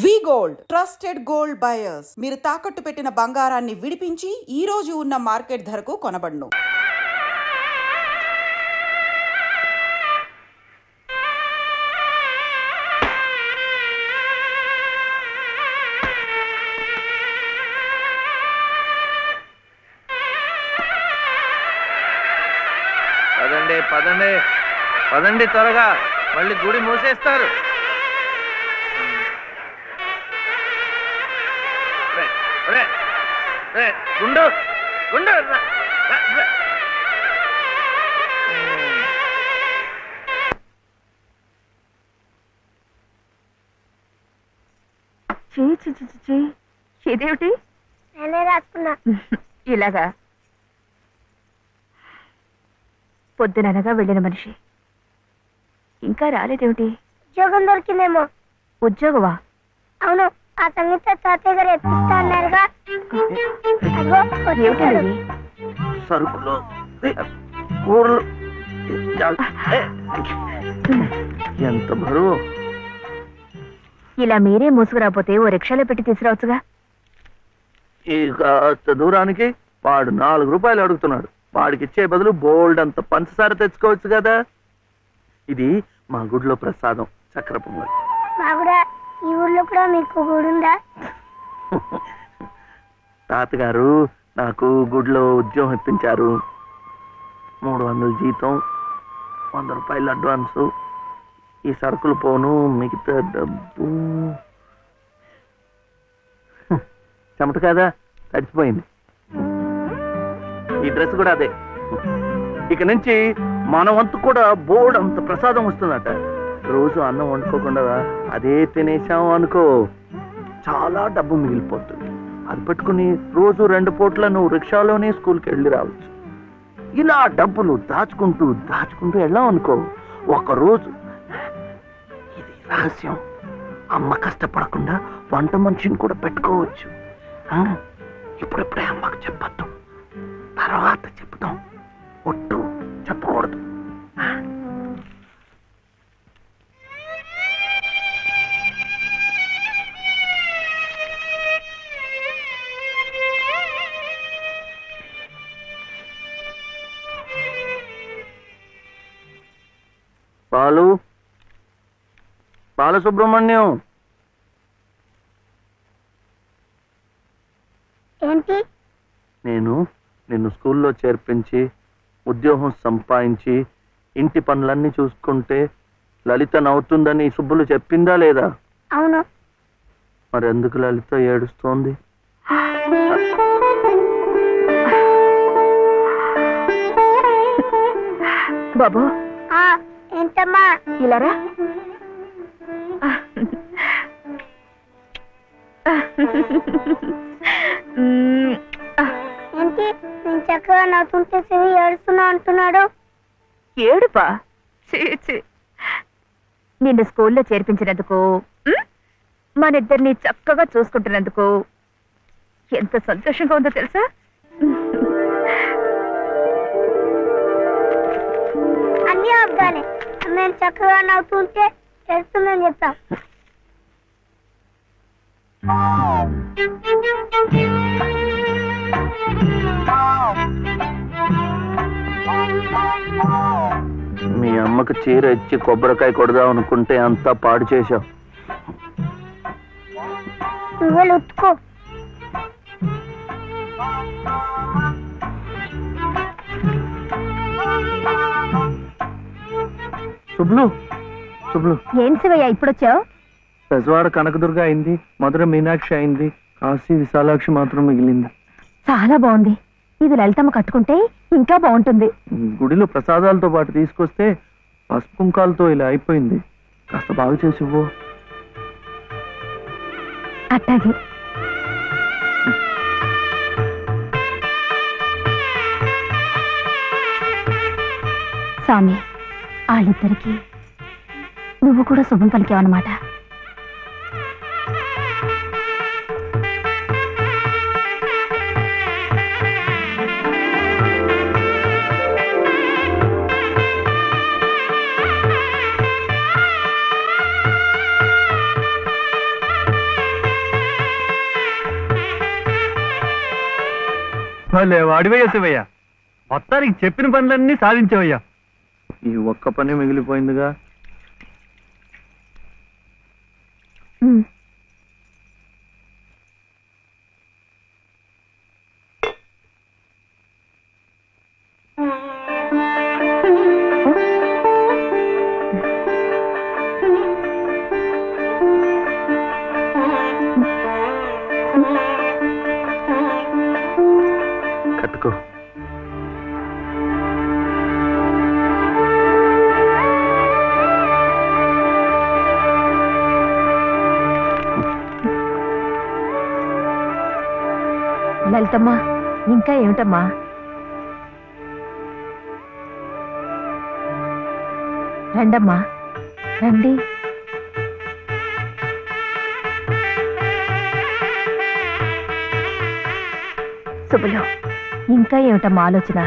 వి gold trusted gold buyers. మీరు తాకట్టు పెట్టిన బంగారాన్ని విడిపించి ఈ రోజు ఉన్న మార్కెట్ ధరకు కొనబడును. పదండి పదండి పదండి, త్వరగా మళ్ళీ గుడి మూసేస్తారు. గుండు గుండు ఇదేమిటి? నేనే రాసుకున్నా. ఇలాగా పొద్దుననగా వెళ్ళిన మనిషి ఇంకా రాలేదేమిటి? ఉద్యోగం దొరికిందేమో. ఉద్యోగమా? అవును, ఆ సంగీత తాతయ్య గారు ఎప్పిస్తా అన్నారుగా. అదిగో వచ్చేసాడు. ఏమిటది? సరుకులు కూరలు ఎంత బరువు. ఇలా మీరే మోసుకురాపోతే ఓ రిక్షాలో పెట్టి తీసుకురావచ్చుగా. ఈ కాస్త దూరానికి వాడు 4 రూపాయలు అడుగుతున్నాడు. వాడికి ఇచ్చే బదులు బోల్డ్ అంత పంచదార తెచ్చుకోవచ్చు కదా. ఇది మా గుడిలో ప్రసాదం, చక్కెర పొంగల్. మా కూడా ఈ ఊర్లో కూడా మీకు గుడి ఉందా? తాతగారు నాకు గుడిలో ఉద్యోగం ఇప్పించారు. 300 జీతం, 100 రూపాయలు అడ్వాన్సు. ఈ సరుకులు పోను, మిగతా డబ్బు చెమట కదా తడిచిపోయింది. ఈ డ్రెస్ కూడా అదే. ఇక నుంచి మన వంతు కూడా బోర్డు అంత ప్రసాదం వస్తుందట. రోజు అన్నం వండుకోకుండా అదే తినేసాం అనుకో, చాలా డబ్బు మిగిలిపోతుంది. అది పెట్టుకుని రోజు 2 పూట్ల నువ్వు రిక్షాలోనే స్కూల్కి వెళ్ళి రావచ్చు. ఇలా డబ్బులు దాచుకుంటూ దాచుకుంటూ వెళ్ళాం అనుకో, ఒకరోజు, ఇది రహస్యం, అమ్మ కష్టపడకుండా వంట మనిషిని కూడా పెట్టుకోవచ్చు. ఇప్పుడిప్పుడే అమ్మకు చెప్పద్దు, తర్వాత చెప్తాం. ఒట్టు చెప్పకూడదు. బాలసుబ్రహ్మణ్యం, ఏంటి? నేను నిన్ను స్కూల్లో చేర్పించి ఉద్యోగం సంపాదించి ఇంటి పనులన్నీ చూసుకుంటే లలిత నవ్వుతుందని సుబ్బులు చెప్పిందా లేదా? అవును. మరి ఎందుకు లలిత ఏడుస్తోంది? బాబు, ఏంటమ్మా? ఇలారా. ఏంటి నేను చక్కగా నవ్వుతుంటే శివి ఏడుస్తున్నా అంటున్నాడు? ఏడుపా? నిన్ను స్కూల్లో చేర్పించినందుకు, మన ఇద్దరిని చక్కగా చూసుకుంటున్నందుకు ఎంత సంతోషంగా ఉందో తెలుసా? అన్నీ అబ్బాలే. మేము చక్కగా నవ్వుతుంటే ఏడుస్తుందని చెప్తాం. మీ అమ్మకు చీర ఇచ్చి కొబ్బరికాయ కొడదాం అనుకుంటే అంతా పాడు చేశావు. నువ్వే ఉత్తుకో. శుభ్లు, శుభ్లు, ఏం శివయ్య ఇప్పుడొచ్చావు? పెజవాడ కనకదుర్గ అయింది, మధుర మీనాక్షి అయింది, కాశీ విశాలాక్షి మాత్రం మిగిలింది. చాలా బాగుంది. ఇది లలితమ్మ కట్టుకుంటే ఇంకా బాగుంటుంది. గుడిలో ప్రసాదాలతో పాటు తీసుకొస్తే పసుపు కుంకాలతో ఇలా అయిపోయింది. కాస్త బాగు చేసి ఇవ్వు. అట్టాగే. స్వామి, వాళ్ళిద్దరికి నువ్వు కూడా శుభం పలికావన్నమాట. వాడివయ్యా శివయ్య, మొత్తానికి చెప్పిన పనులన్నీ సాధించావయ్యా. ఈ ఒక్క పని మిగిలిపోయిందిగా. కట్టుకో. లలితమ్మా, ఇంకా ఏమిటమ్మా? రండమ్మా, రండి. శుభలో, ఇంకా ఏమిటమ్మా ఆలోచన?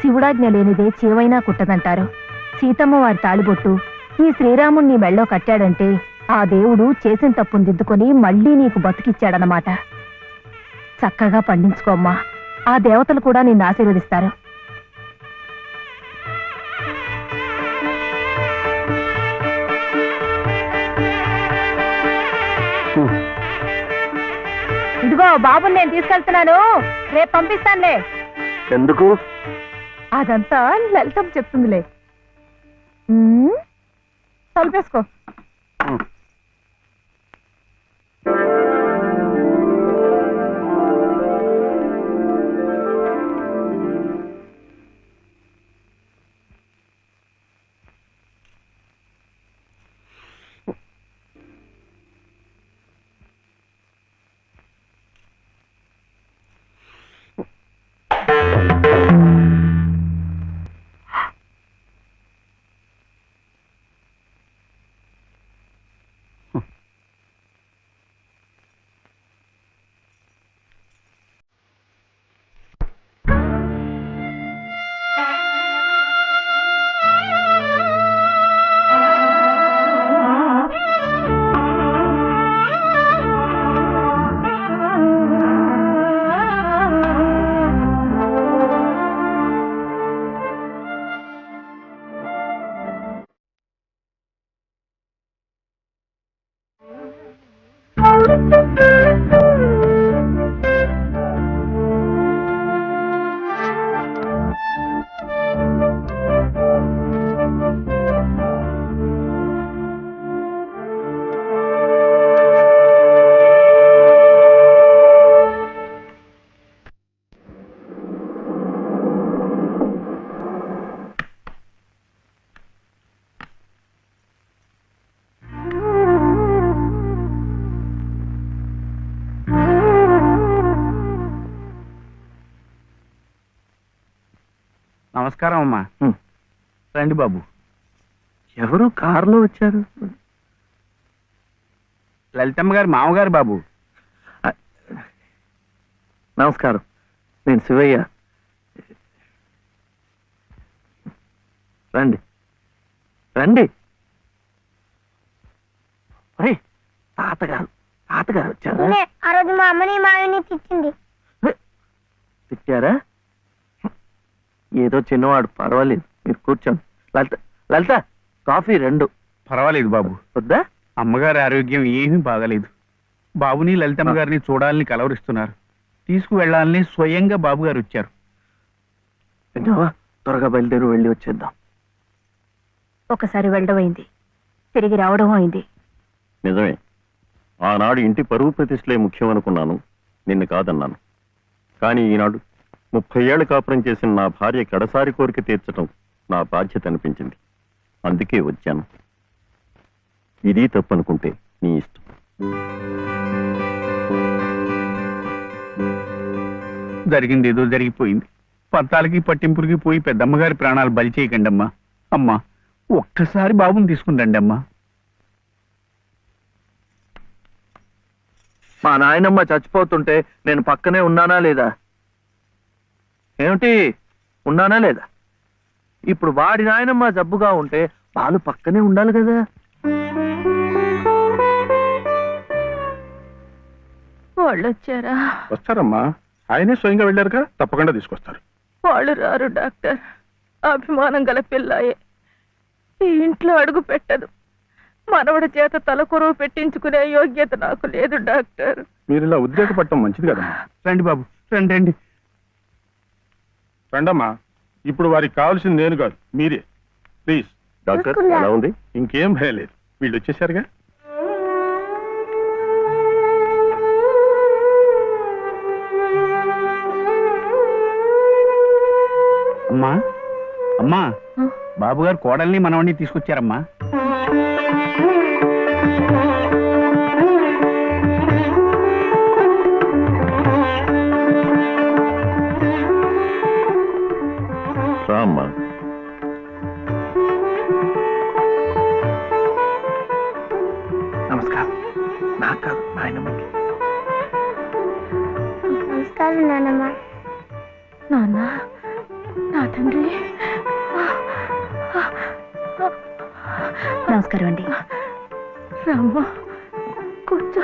శివుడాజ్ఞ లేనిదే చేవైనా కుట్టదంటారు. సీతమ్మ వారి తాళిబొట్టు ఈ శ్రీరాముణ్ణి మెళ్ళో కట్టాడంటే ఆ దేవుడు చేసిన తప్పును దిద్దుకొని మళ్ళీ నీకు బతికిచ్చాడనమాట. చక్కగా పండించుకోమ్మా, ఆ దేవతలు కూడా నిన్ను ఆశీర్వదిస్తారు. ఇదిగో బాబుని నేను తీసుకెళ్తున్నాను, రేపు పంపిస్తానులే. ఎందుకు? అదంతా లలితం చెప్తుందిలే. తలుపేసుకో. నమస్కారం అమ్మా. రండి బాబు. ఎవరు కారులో వచ్చారు? లలితమ్మ గారు మామగారు బాబు. నమస్కారం, నేను శివయ్య. రండి రండి. తాతగారు తాతగారు వచ్చారా? ఆ రోజు మా అమ్మని మావిని తిట్టింది. తిట్టారా? ఏదో చిన్నవాడు, పర్వాలేదు, మీరు కూర్చోండి. లలిత లలిత కాఫీ 2. పర్వాలేదు బాబు. వద్దా? అమ్మగారి ఆరోగ్యం ఏమీ బాగలేదు. బాబుని లలితమ్మ గారిని చూడాలని కలవరిస్తున్నారు. తీసుకువెళ్లాలని స్వయంగా బాబు గారు వచ్చారు. విన్నావా? త్వరగా బయలుదేరి వెళ్ళి వచ్చేద్దాం. ఒకసారి వెళ్ళడం అయింది, తిరిగి రావడం అయింది. నిజమే, ఆనాడు ఇంటి పరువు ప్రతిష్టలే ముఖ్యం అనుకున్నాను, నిన్ను కాదన్నాను. కానీ ఈనాడు 30 ఏళ్ల కాపురం చేసిన నా భార్య కడసారి కోరిక తీర్చడం నా బాధ్యత అనిపించింది. అందుకే వచ్చాను. ఇది తప్పనుకుంటే నీ ఇష్టం. జరిగింది ఏదో జరిగిపోయింది. పత్తాలకి పట్టింపులకి పోయి పెద్దమ్మగారి ప్రాణాలు బలి చేయకండి అమ్మా. అమ్మా, ఒక్కసారి బాబుని తీసుకుని రండి అమ్మా. మా నాయనమ్మ చచ్చిపోతుంటే నేను పక్కనే ఉన్నానా లేదా? ఏమిటి, ఉన్నానా లేదా? ఇప్పుడు వాడి నాయనమ్మ జబ్బుగా ఉంటే వాళ్ళు పక్కనే ఉండాలి కదా. వాళ్ళు వచ్చారా? వస్తారమ్మా, ఆయనే స్వయంగా వెళ్ళారుగా, తప్పకుండా తీసుకొస్తారు. వాళ్ళు రారు డాక్టర్. అభిమానం గల పిల్లాయే ఈ ఇంట్లో అడుగు పెట్టదు. మనవడి చేత తలకొరువు పెట్టించుకునే యోగ్యత నాకు లేదు డాక్టర్. మీరు ఇలా ఉద్రేకపడటం మంచిది కదమ్మా. రండి బాబు, రండి రండి. రండమ్మా. ఇప్పుడు వారికి కావాల్సింది నేను కాదు, మీరే. ప్లీజ్. డాక్టర్ ఎలా ఉంది? ఇంకేం భయం లేదు, వీళ్ళు వచ్చేసారుగా. అమ్మా అమ్మా, బాబు గారు కోడల్ని మనవడిని తీసుకొచ్చారమ్మా. రామ్మా. నమస్కారం. నాకు కాదు, మా ఆయనమ్మకి. నమస్కారం నాన్నమ్మ. నాన్న, నా తండ్రి. నమస్కారం అండి. రామ్మ, కూర్చో.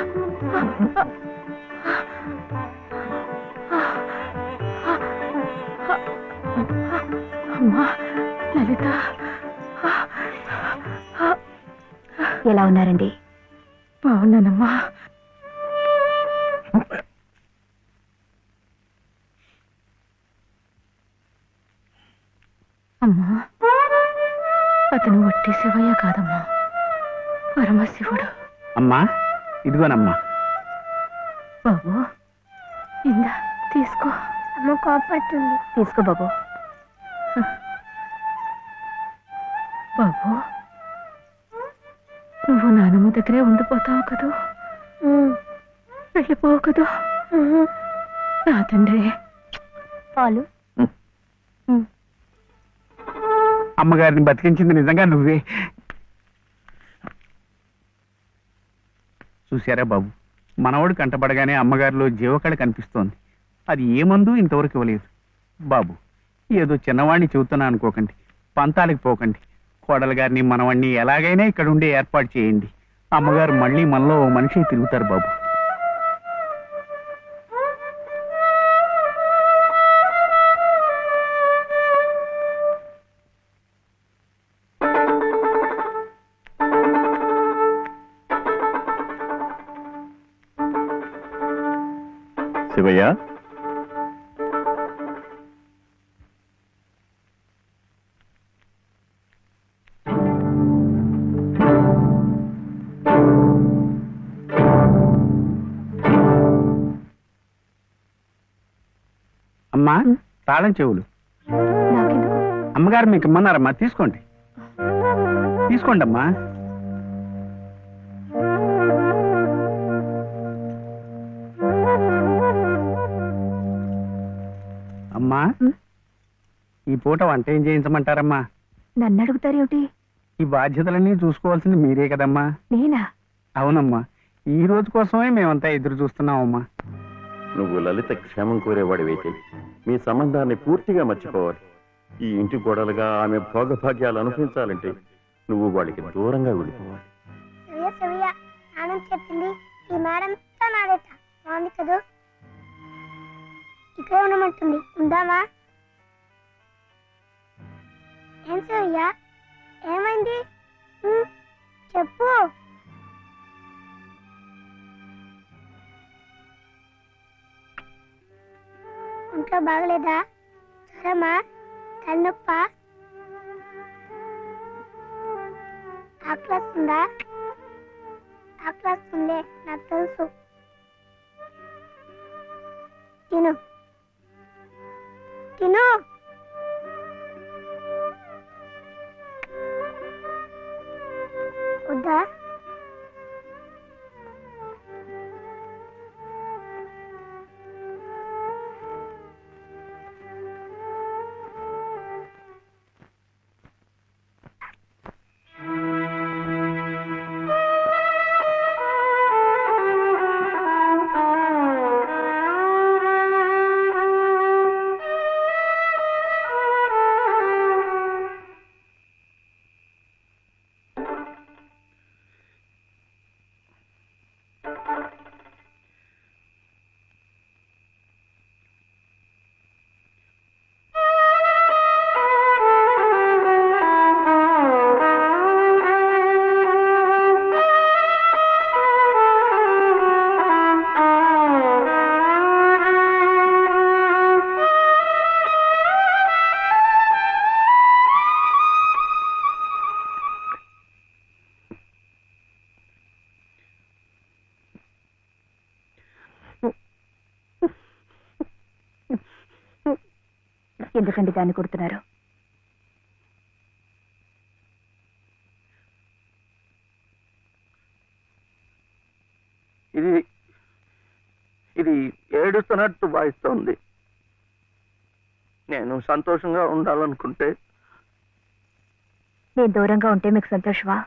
అమ్మా లలిత, ఎలా ఉన్నారండి? బాగున్నానమ్మా. అమ్మా, అతను వట్టి శివయ్య కాదమ్మా, పరమశివుడు. అమ్మా ఇదిగోనమ్మా. బాబు, ఇందా తీసుకో. అమ్మ కోపడుతుంది. తీసుకో బాబు. బాబు, నువ్వు నానమ్మ దగ్గరే ఉండిపోతావు కదూ, వెళ్ళిపోవు కదూ. నా తండ్రి. పాలు. అమ్మగారిని బతికించింది నిజంగా నువ్వే. చూశారా బాబు, మనవడు కంటపడగానే అమ్మగారిలో జీవకళ కనిపిస్తోంది. అది ఏ మందు ఇంతవరకు ఇవ్వలేదు. బాబు, ఏదో చిన్నవాడిని చెబుతున్నా అనుకోకండి, పంతాలకు పోకండి. కోడలు గారిని మనవాణ్ణి ఎలాగైనా ఇక్కడ ఉండే ఏర్పాటు చేయండి. అమ్మగారు మళ్ళీ మనలో ఓ మనిషి తిరుగుతారు బాబు. శివయ్య, అమ్మా, తాళం చెవులు. నాకెందుకు? అమ్మగారు మీకు ఇమ్మన్నారమ్మా, తీసుకోండి. తీసుకోండి అమ్మా. అమ్మా, ఈ పూట వంట ఏం చేయించమంటారమ్మా? నన్ను అడుగుతారేమిటి? ఈ బాధ్యతలన్నీ చూసుకోవాల్సింది మీరే కదమ్మా. నేనా? అవునమ్మా, ఈ రోజు కోసమే మేమంతా ఎదురు చూస్తున్నామమ్మా. నువ్వు లలిత క్షేమం కోరేవాడివైతే మీ సంబంధాన్ని పూర్తిగా మర్చిపోవాలి. ఈ ఇంటి గోడలుగా ఆమె భోగభాగ్యాలు అనుభవించాలంటే నువ్వు వాడికి దూరంగా వెళ్ళిపోవాలి. సవ్య సవ్య నాన్న చెప్పింది ఈ మేడంతో నాడేట బాగుంది కదూ. ఇక్కడే ఉండమంటుంది, ఉందామా? ఏం సవ్య, ఏమైంది? చెప్పు. ఇంట్లో బాగలేదా? జ్వరమా? తలనొప్ప? ఆకలిస్తుందా? ఆకలిస్తుందే, నాకు తెలుసు. తిను తిను. వద్దా? ఎందుకండి దాన్ని కొడుతున్నారు? ఇది ఇది ఏడుస్తున్నట్టు భావిస్తోంది. నేను సంతోషంగా ఉండాలనుకుంటే నేను దూరంగా ఉంటే మీకు సంతోషమా?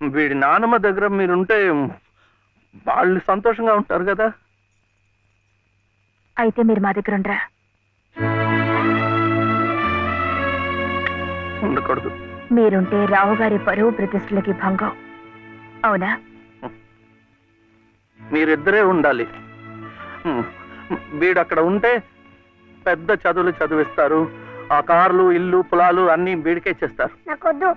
వీడి నానమ్మ దగ్గర మీరుంటే వాళ్ళు సంతోషంగా ఉంటారు కదా. అయితే మీరు మా దగ్గర ఉండరా? ఉండకూడదు. మీరుంటే రావు గారి పరువు ప్రతిష్టలకి భంగం. అవునా? మీరిద్దరే ఉండాలి. వీడు అక్కడ ఉంటే పెద్ద చదువులు చదివిస్తారు. ఆ కార్లు, ఇల్లు, పొలాలు అన్ని వీడికే చేస్తారు. నాకొద్దు.